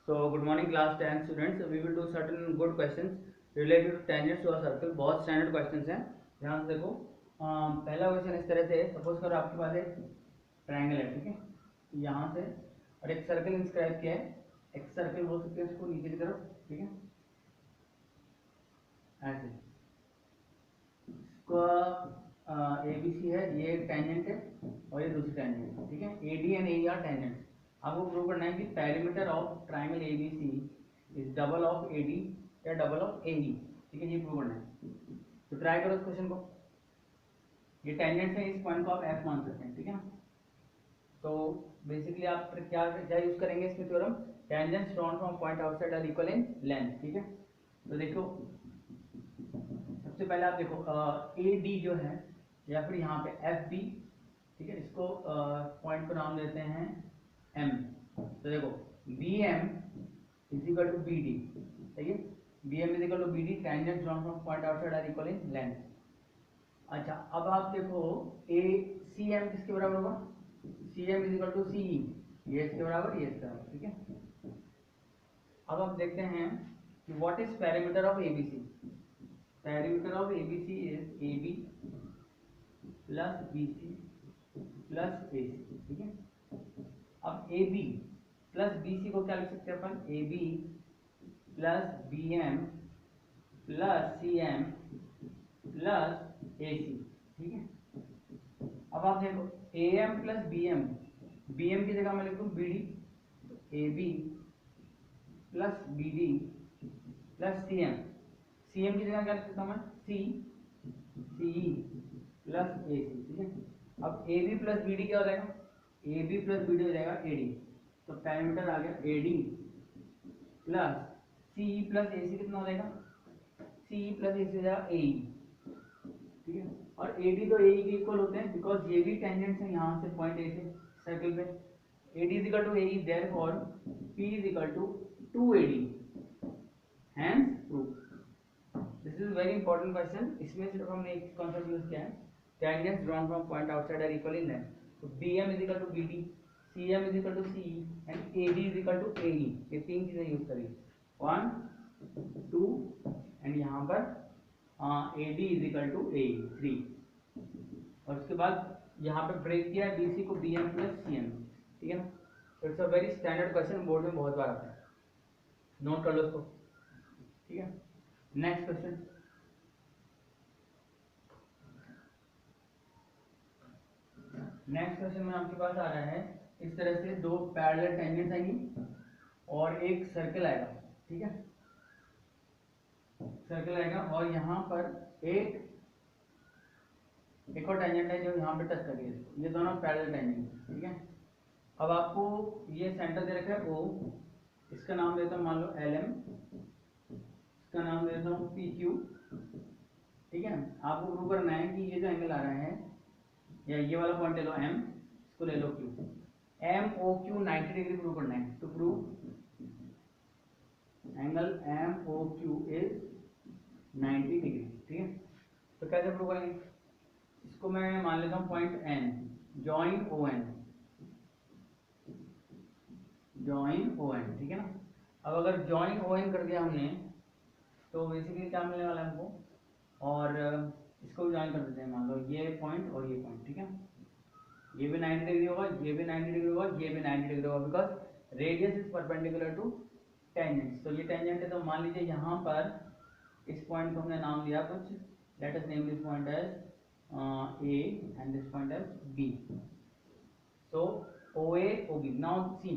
So good morning class 10 students. We will do certain good questions related to tangents to a circle. बहुत standard questions हैं. ध्यान से देखो. पहला question इस तरह से है. सपोज करो आपके पास एक ट्रायंगल है, ठीक है, यहाँ से और एक सर्कल इंस्क्राइब किया है. एक सर्कल बोल सकते हैं इसको नीचे की तरफ, ठीक है, ऐसे. इसका ABC है, ये टेंजेंट है और ये दूसरी टेंजेंट है, ठीक है. AD and AE are tangents. आपको प्रूव करना है कि perimeter of triangle ABC is double of AD या डबल ऑफ AE, ठीक है. ये प्रूव करना है. तो ट्राई करो इस क्वेश्चन को. ये टेंजेंट्स है, इस पॉइंट को आप F मान सकते हैं, ठीक है ना. तो बेसिकली आप क्या क्या यूज करेंगे इसमें theorem, tangents drawn from point outside are equal in length, ठीक है. तो देखो सबसे पहले आप देखो AD जो है या फिर यहाँ पे FB, ठीक है, इसको पॉइंट को नाम देते हैं M. तो देखो BM is equal to BD, ठीक है. BM is equal to BD, tangents drawn from point outside are equal in length. अच्छा, अब आप देखो CM किसके बराबर होगा, CM is equal to CE, ये इसके बराबर, ये इसके बराबर, ठीक है. अब आप देखते हैं कि what is perimeter of ABC. Perimeter of ABC is AB plus BC plus AC, ठीक है. अब AB प्लस BC को क्या लिख सकते हैं अपन, AB plus BM plus CM plus AC, ठीक है. अब आप देखो AM प्लस BM, BM की जगह मैं लिख दूं BD, तो AB plus BD plus CM, CM की जगह क्या लिख सकता हूं मैं, CE प्लस AC, ठीक है. अब AB प्लस BD क्या हो जाएगा, AB प्लस BD हो जाएगा AD. तो पेरीमीटर आ गया AD plus CE plus AC कितना हो जाएगा, CE प्लस AC हो जाएगा AE, ठीक है. और AD तो AE के इक्वल होते हैं बिकॉज ये भी टेंजेंट्स है यहाँ से पॉइंट A से सर्कल पे. AD is equal to AE, therefore P is equal to 2AD. Hence proof. This is very important question. इसमें सिर्फ हमने एक कॉन्सेप्ट यूज किया है, tangents drawn from point outside are equal in length. तो BM is equal to BD, CM is equal to CE and AD is equal to AE. ये तीन चीजें यूज करिए, 1 2 एंड यहाँ पर AD is equal to AE 3. और उसके बाद यहाँ पे ब्रेक किया है BC को BM प्लस CM, ठीक है ना. तो it's a very standard question, board में बहुत बार आता है, नोट कर लो उसको, ठीक है. Next question. नेक्स्ट क्वेश्चन में आपके पास आ रहा है इस तरह से, दो पैरेलल टेंजेंट्स आएंगी और एक सर्कल आएगा, ठीक है. सर्कल आएगा और यहाँ पर एक और टेंजेंट है जो यहाँ पे टच करेगी इसको. ये दोनों पैरेलल टेंजेंट, ठीक है. अब आपको ये सेंटर दे रखा है O, इसका नाम देता हूँ मान लो LM, इसका नाम देता हूँ PQ, ठीक है. आपको प्रूव करना है कि ये जो एंगल आ रहा है, या ये वाला पॉइंट ले लो M, इसको ले लो Q, MOQ 90 डिग्री प्रूव करना है. To prove angle MOQ is 90 degree, ठीक है. तो कैसे प्रूव करेंगे, इसको मैं मान लेता हूँ पॉइंट N, जॉइन ON, ठीक है ना. अब अगर जॉइन ON कर दिया हमने तो बेसिकली क्या मिलने वाला है हमको, और इसको भी ज्वाइन कर देते हैं, मान लो ये पॉइंट और ये पॉइंट, ठीक है. ये भी 90 डिग्री होगा, ये भी 90 डिग्री होगा, ये भी 90 डिग्री होगा, because radius is perpendicular to tangent. तो ये टेंजेंट है, तो मान लीजिए यहाँ पर इस पॉइंट को हमने नाम दिया कुछ, let us name this point as A and this point as B. So OA OB. Now see,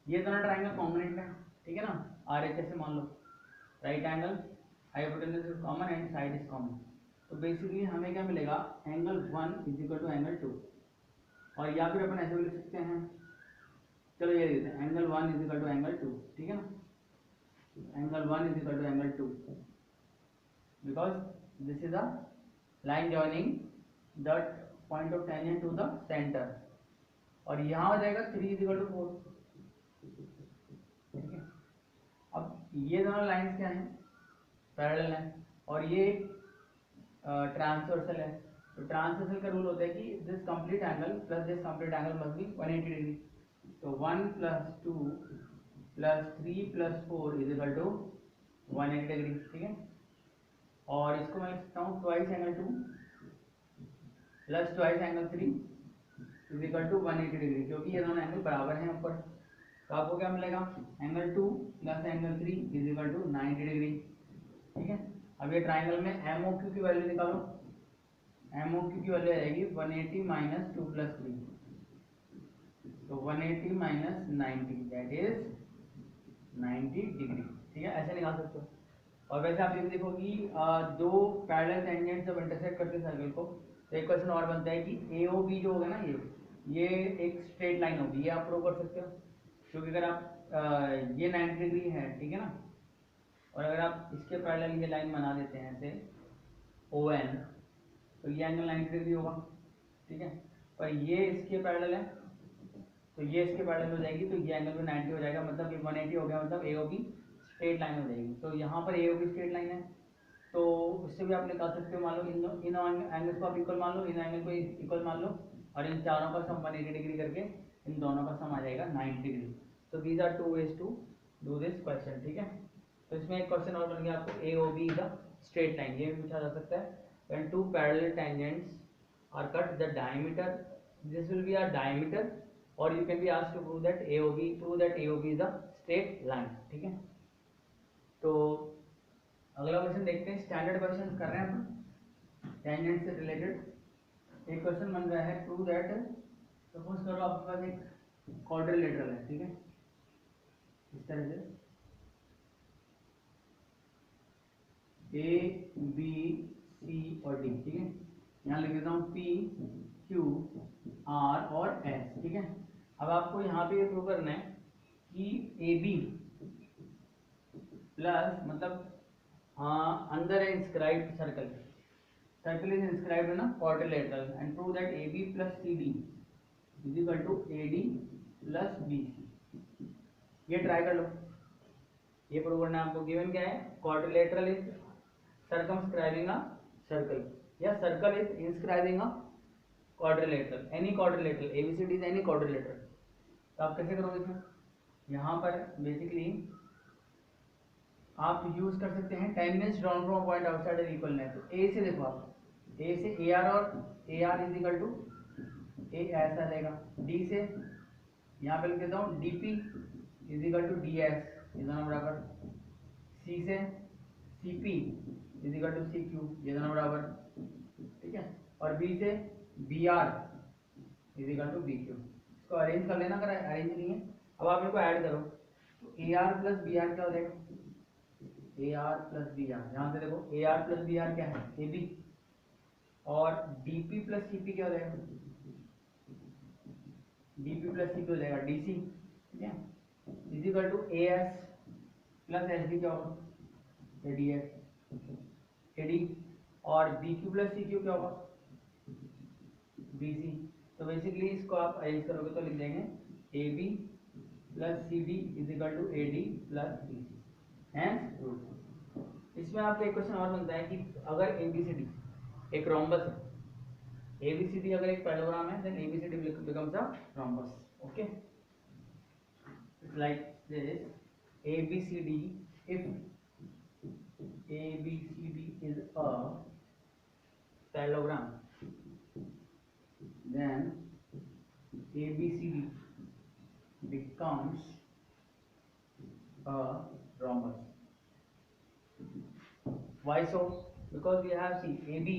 ये दोनों ट्रायंगल कॉम्बिनेट है, ठीक है ना. RHS से मान लो, right angle, hypotenuse is common and side is common. तो बेसिकली हमें क्या मिलेगा, angle 1 is equal to angle 2. और या फिर अपन ऐसे भी लिख सकते हैं, चलो ये देते हैं, angle 1 is equal to angle 2, ठीक है ना. Angle 1 is equal to angle 2 because this is a line joining the point of tangent to the centre. और यहाँ हो जाएगा 3 इज इक्वल टू 4, ठीक है. अब ये दोनों लाइंस क्या हैं, पैरेलल हैं, और ये ट्रांसवर्सल है. तो ट्रांसवर्सल का रूल होता है कि this complete angle plus this complete angle must be 180 degree. तो 1 + 2 plus 3 plus 4 is equal to 180 degree, ठीक है। और इसको मैं लिख सकता हूँ twice angle 2 plus twice angle 3 is equal to 180 degree, क्योंकि ये दोनों एंगल बराबर हैं ऊपर। तो आपको क्या मिलेगा, angle 2 plus angle 3 is equal to 90 degree, ठीक है। अब ये ट्राइंगल में एम ओ क्यू की वैल्यू निकालो। एम ओ क्यू की वैल्यू आएगी 180 माइनस 2 प्लस 3, तो 180 माइनस 90 दैट इज 90 डिग्री, ठीक है। ऐसे निकाल सकते हो। और वैसे आप ये भी देखो कि दो पैरेलल टेंजेंट जब इंटरसेक्ट करते हैं सर्कल को, तो एक क्वेश्चन और बनता है कि ए ओ बी जो होगा ना, ये एक स्ट्रेट लाइन होगी, ये आप प्रूव कर सकते हो। क्योंकि अगर आप ये 90 डिग्री है, ठीक है ना, और अगर आप इसके पैरेलल ये लाइन बना देते हैं ऐसे ओ एन, तो ये एंगल 90 डिग्री होगा, ठीक है। और ये इसके पैरेलल है, तो ये इसके पैरेलल हो जाएगी, तो ये एंगल भी 90 हो जाएगा, मतलब ये 180 हो गया, मतलब ए ओ बी स्ट्रेट लाइन हो जाएगी। तो यहाँ पर ए ओ बी स्ट्रेट लाइन है, तो उससे भी आप निकाल सकते हो। मान लो इन एंगल्स को आप इक्वल मान लो, इन एंगल को इक्वल मान लो, और इन चारों का सम 180 डिग्री करके इन दोनों का सम आ जाएगा 90 डिग्री। तो these are 2 ways to do this question, ठीक है। तो इसमें एक क्वेश्चन और बन गया आपको, A O B is a straight line, ये भी पूछा जा सकता है। When two parallel tangents are cut the diameter, this will be a diameter, और you can be asked to prove that A O B is a straight line, ठीक है। तो अगला क्वेश्चन देखते हैं, स्टैंडर्ड क्वेश्चन कर रहे हैं हम टेंजेंट से रिलेटेड। एक क्वेश्चन बन रहा है, प्रूव दैट, सपोज करो आपके पास एक क्वाड्रिलेटरल है, ठीक है, इस तरह से ए बी सी और डी, ठीक है। यहाँ लिख देता हूँ पी क्यू आर और एस, ठीक है। अब आपको यहाँ पे ये प्रूव करना है कि ए बी प्लस, मतलब अंदर है inscribed circle, circle is inscribed in a quadrilateral, and prove that A B plus C D is equal to A D plus B C. ये ट्राई कर लो, ये प्रूव करना है आपको। गिवन क्या है, quadrilateral is circumscribing a circle, या circle is inscribing a quadrilateral, any quadrilateral, ABCD is any quadrilateral। तो आप कैसे करोगे इसमें, यहाँ पर बेसिकली आप यूज कर सकते हैं tangents drawn from point outside an equal line. तो ए से देखो, आप ए से ए आर, और A R is equal to A ऐसा आ जाएगा। डी से यहाँ पे लिख देता हूँ D P is equal to D S, ये दोनों बराबर। सी से C P is equal to C Q, ये दोनों बराबर, ठीक है। और बी से B R is equal to B Q. इसको अरेंज कर लेना, अगर अरेंज नहीं है। अब आप इनको ऐड करो, तो A R plus B R क्या हो जाएगा, A R plus B R, यहाँ से देखो A R plus B R क्या है, ए बी, और D P plus C P क्या हो जाएगा, D P plus C P हो जाएगा डी सी, ठीक है। Is equal to A S plus H D क्या होगा, A D S, A D, और B Q plus C Q क्या होगा, बी सी। तो बेसिकली इसको आप अरेंज करोगे तो लिख देंगे A B plus C D is equal to A D plus B C, hence proved. इसमें आपको एक क्वेश्चन और बनता है कि अगर ए बी सी डी एक रोम्बस है, ए बी सी डी अगर एक पैराग्राम है, then A B C D becomes a rhombus, okay. It's like this, A B C D, if ABCD is a parallelogram, then ABCD becomes a rhombus. Why so? Because we have see AB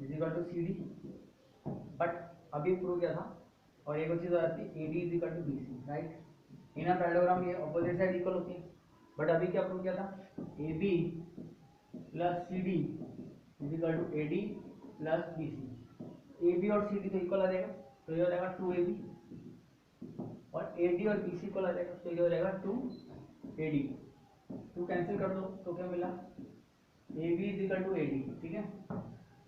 is equal to CD, but अभी prove किया था, और एक और चीज आती है AB is equal to BC, right. In a parallelogram ये ऑपोजिट साइड इक्वल होती है, बट अभी क्या प्रूव किया था, A B plus C D is equal to A D plus B C. A B और सी डी तो equal आ जाएगा, तो ये हो जाएगा 2AB, और ए डी और बी सी इक्वल आ जाएगा, तो ये हो जाएगा 2AD। 2 कैंसिल कर दो तो क्या मिला, A B is equal to A D, ठीक है।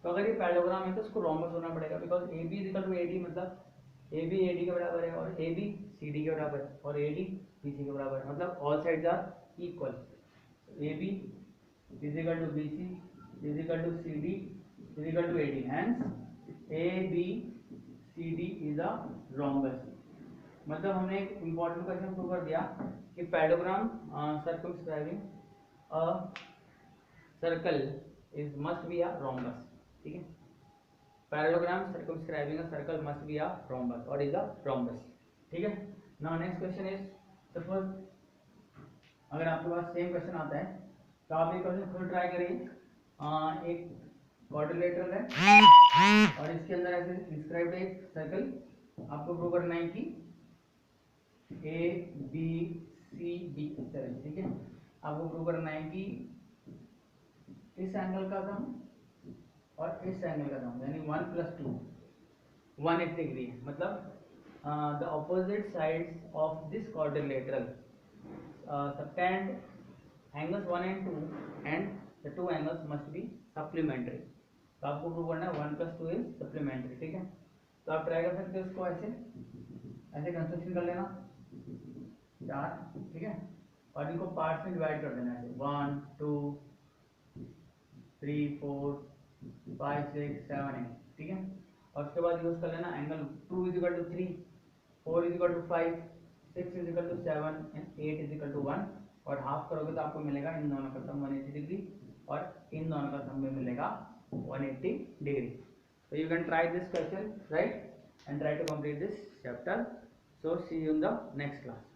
तो अगर ये पैराग्राम है तो इसको रोम्बस होना पड़ेगा, because A B is equal to A D, मतलब ए बी ए डी के बराबर है, और ए बी सी डी के बराबर है, और ए डी बी सी के बराबर है, मतलब all sides are equal। AB is equal to BC is equal to CD is equal to AD, hence ABCD is a rhombus। मतलब हमने एक इम्पोर्टेंट क्वेश्चन प्रूव कर दिया कि parallelogram circumscribing a circle is must be a rhombus, ठीक है। Parallelogram circumscribing a circle must be a rhombus और is a rhombus, ठीक है। Now next question is, suppose अगर आपके पास सेम क्वेश्चन आता है तो आप ये क्वेश्चन खुद ट्राई करिए। एक क्वाड्रिलेटरल है और इसके अंदर ऐसे इंस्क्राइब्ड है एक सर्कल, आपको प्रूव करना है कि ए बी सी डी इस तरह, ठीक है। आपको प्रूव करना है कि इस एंगल का सम और इस एंगल का सम यानी 1 + 2 180 डिग्री है। मतलब the opposite sides of this quadrilateral subtend angles 1 and 2 and the two angles must be supplementary। तो आपको प्रूव करना है 1 + 2 इज सप्लीमेंट्री, ठीक है। तो आप ट्राई कर सकते हो इसको ऐसे ऐसे कंस्ट्रक्शन कर लेना 4, ठीक है, और इनको पार्ट्स में डिवाइड कर देना ऐसे 1 2 3 4 5 6 7 8, ठीक है। और उसके बाद यूज कर लेना एंगल 2 = 3, 4 = 5, 6 = 7 एंड 8 = 1, और हाफ करोगे तो आपको मिलेगा इन दोनों का सम 180 डिग्री और इन दोनों का सम में मिलेगा 180 degree. So you can try this question, right, and try to complete this chapter. So see you in the next class.